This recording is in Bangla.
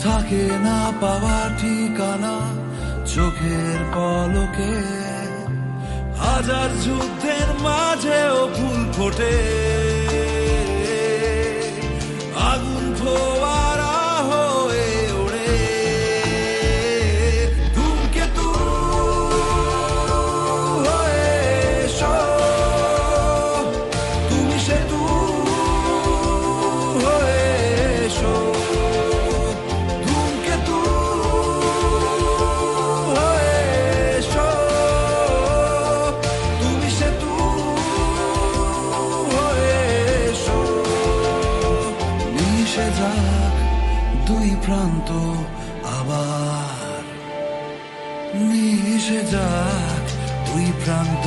থাকে না পাওয়া ঠিকানা চোখের পলকে। হাজার যুদ্ধের মাঝেও ফুল ফোটে, আগুন ফোয়ারা হয়ে ওড়ে। ধূমকেতু হয়ে এসো, তুমি সেতু হয়ে এসো। ধূমকেতু হয়ে এসো, তুমি সেতু হয়ে এসো। মিশে যাক দুই প্রান্ত আবার, মিশে যাক দুই প্রান্ত